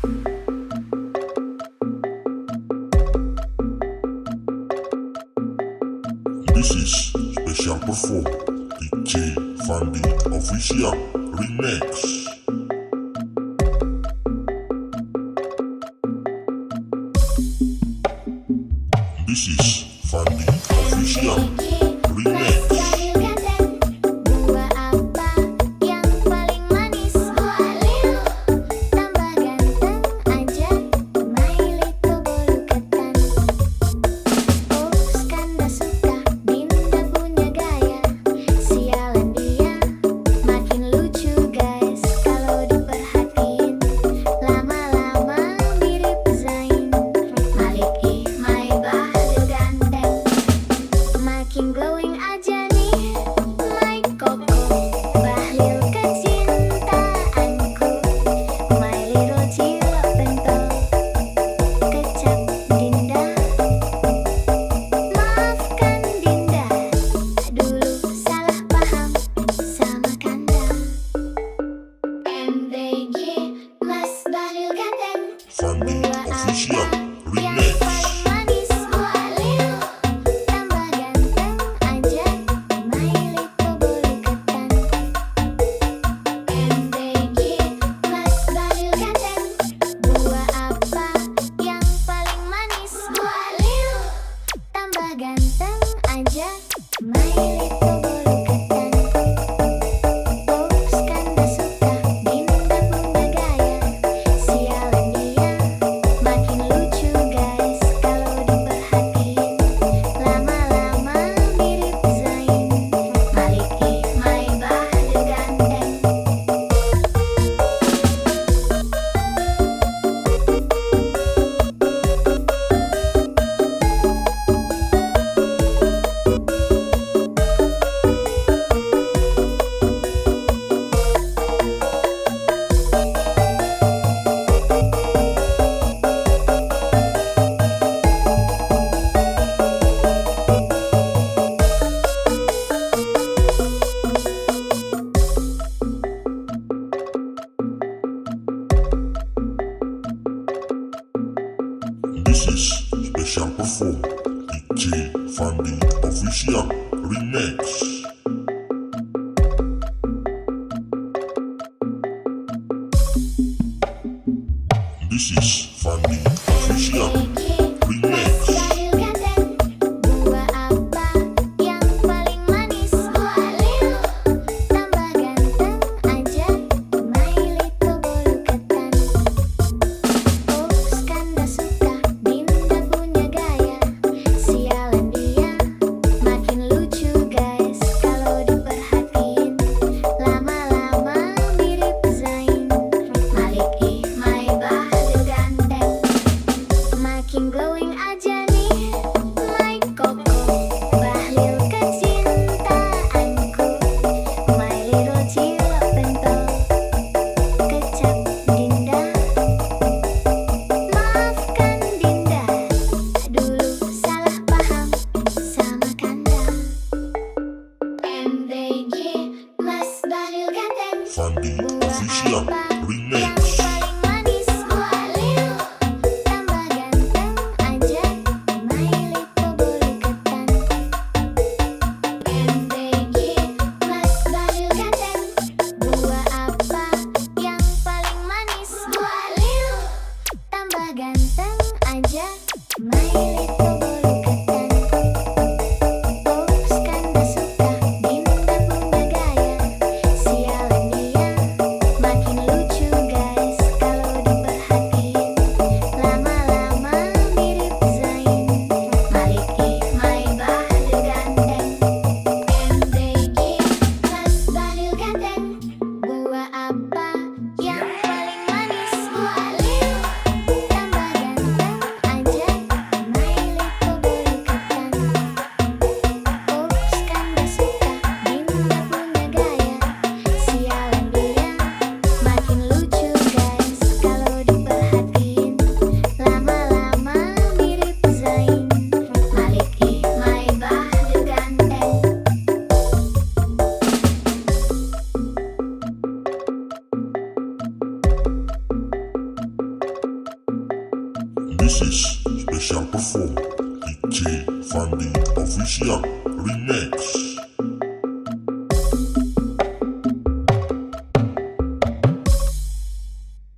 This is special perform DJ Fandi Official Remix. This is Fandi Official Remix. Glowing aja nih, my koko, bahlil kecintaanku, my little cilok pentol, kecap Dinda. Maafkan Dinda, dulu salah paham sama Kanda. MBG, Mas Bahlil ganteng, Fandi Official yang Remix. paling manis, Bahlil. Tambah ganteng aja, my little bolu ketan. MBG, Mas Bahlil ganteng, buah apa yang paling manis, Bahlil. Tambah ganteng aja, my little bolu ketan. Oops, Kanda suka Dinda punya gaya, sialan dia makin lucu guys kalau diperhatiin, lama-lama mirip Zain Maliki, my Bahlil ganteng. This is special perform DJ Fandi Official Remix. This is Fandi Official Remix. Bahlil ganteng, buah apa yang paling manis, Bahlil. Tambah ganteng aja, my little bolu ketan. Oops, Kanda suka Dinda punya gaya, sialan dia makin lucu guys kalau diperhatiin, lama-lama mirip Zain Maliki, my Bahlil ganteng. Makin glowing aja nih, my koko, bahlil kecintaanku, my little cilok pentol, kecap Dinda. Maafkan Dinda, dulu salah paham sama Kanda. MBG, Mas Bahlil ganteng, Fandi buah Official apa yang Remix. paling manis, Bahlil. Tambah ganteng aja, my little bolu ketan. MBG, Mas Bahlil ganteng, buah apa yang paling manis, Bahlil. Tambah ganteng aja, my little bolu ketan. Oops, Kanda suka Dinda punya gaya, sialan dia makin lucu guys This is special perform DJ Fandi Official Remix.